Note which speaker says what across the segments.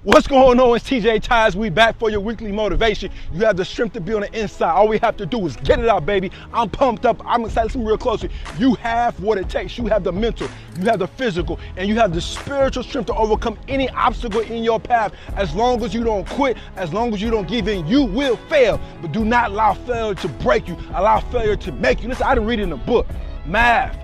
Speaker 1: What's going on? It's TJ Ties. We back for your weekly motivation. You have the strength to be on the inside. All we have to do is get it out, baby. I'm pumped up. I'm excited. Listen real closely. You have what it takes. You have the mental, you have the physical, and you have the spiritual strength to overcome any obstacle in your path. As long as you don't quit, as long as you don't give in, you will fail. But do not allow failure to break you. Allow failure to make you. Listen, I didn't read it in a book. Math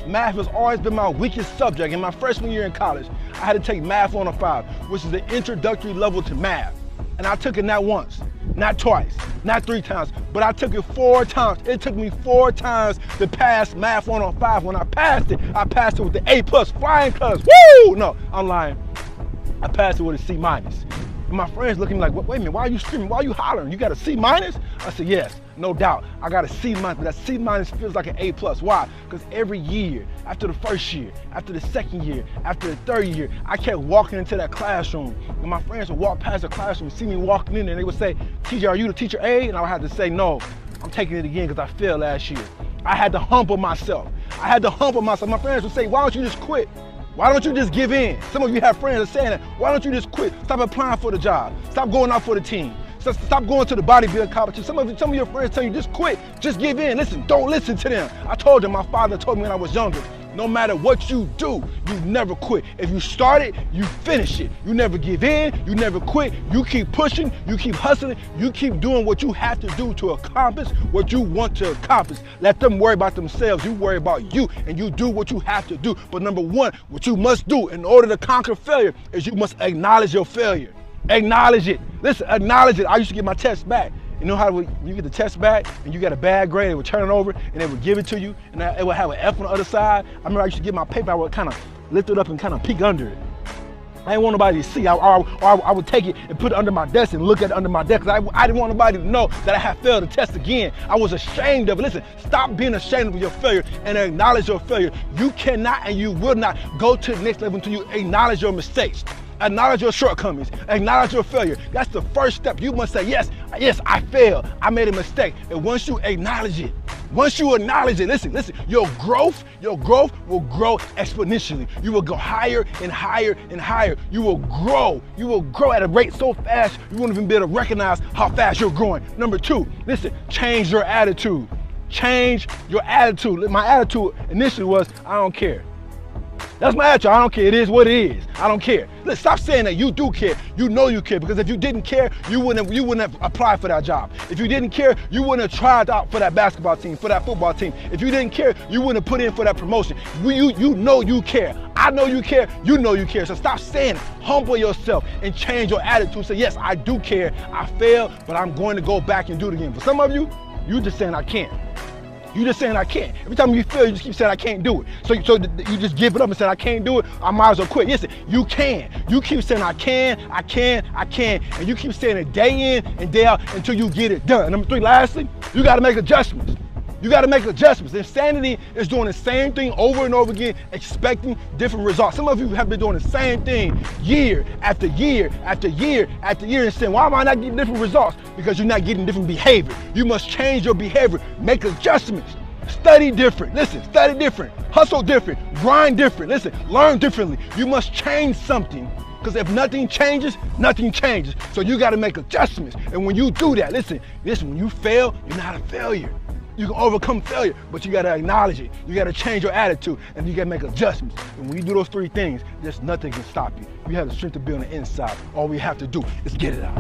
Speaker 1: has always been my weakest subject. In my freshman year in college, I had to take Math 105, which is the introductory level to math. And I took it not once, not twice, not 3 times, but I took it 4 times. It took me 4 times to pass Math 105. When I passed it with the A+, flying colors. Woo! No, I'm lying. I passed it with a C-. And my friends looking like, wait a minute, why are you screaming? Why are you hollering? You got a C-? I said, yes, no doubt. I got a C-, but that C- feels like an A+. Why? Because every year, after the first year, after the second year, after the third year, I kept walking into that classroom. And my friends would walk past the classroom, see me walking in there, and they would say, TJ, are you the teacher A? And I would have to say, no, I'm taking it again because I failed last year. I had to humble myself. My friends would say, why don't you just quit? Why don't you just give in? Some of you have friends that are saying that. Why don't you just quit? Stop applying for the job. Stop going out for the team. Stop going to the bodybuilding competition. Some of your friends tell you just quit. Just give in. Listen, don't listen to them. I told them, my father told me when I was younger, no matter what you do, you never quit. If you start it, you finish it. You never give in, you never quit. You keep pushing, you keep hustling, you keep doing what you have to do to accomplish what you want to accomplish. Let them worry about themselves, you worry about you, and you do what you have to do. But number one, what you must do in order to conquer failure is you must acknowledge your failure. Acknowledge it. Listen, acknowledge it. I used to get my test back. You know how when you get the test back and you got a bad grade, they would turn it over and they would give it to you and it would have an F on the other side. I remember I used to get my paper, I would kind of lift it up and kind of peek under it. I didn't want nobody to see. I would take it and put it under my desk and look at it under my desk. I didn't want nobody to know that I had failed the test again. I was ashamed of it. Listen, stop being ashamed of your failure and acknowledge your failure. You cannot and you will not go to the next level until you acknowledge your mistakes. Acknowledge your shortcomings, acknowledge your failure. That's the first step. You must say, yes, I failed, I made a mistake. And once you acknowledge it, listen, your growth will grow exponentially. You will go higher and higher and higher. You will grow at a rate so fast, you won't even be able to recognize how fast you're growing. Number 2, listen, change your attitude. Change your attitude. My attitude initially was, I don't care. That's my attitude. I don't care. It is what it is. I don't care. Let's stop saying that you do care. You know you care, because if you didn't care, you wouldn't have applied for that job. If you didn't care, you wouldn't have tried out for that basketball team, for that football team. If you didn't care, you wouldn't have put in for that promotion. You know you care. I know you care. You know you care. So stop saying it. Humble yourself and change your attitude. Say, yes, I do care. I failed, but I'm going to go back and do it again. For some of you, you just saying I can't. You just saying I can't. Every time you fail, you just keep saying I can't do it. So you just give it up and say I can't do it. I might as well quit. Listen, you can. You keep saying I can, and you keep saying it day in and day out until you get it done. Number 3, lastly, you got to make adjustments. Insanity is doing the same thing over and over again, expecting different results. Some of you have been doing the same thing year after year after year after year and saying, why am I not getting different results? Because you're not getting different behavior. You must change your behavior, make adjustments. Study different. Listen, study different. Hustle different. Grind different. Listen, learn differently. You must change something. Because if nothing changes, nothing changes. So you got to make adjustments. And when you do that, listen, when you fail, you're not a failure. You can overcome failure, but you gotta acknowledge it. You gotta change your attitude, and you gotta make adjustments. And when you do those 3 things, there's nothing can stop you. You have the strength to be on the inside. All we have to do is get it out.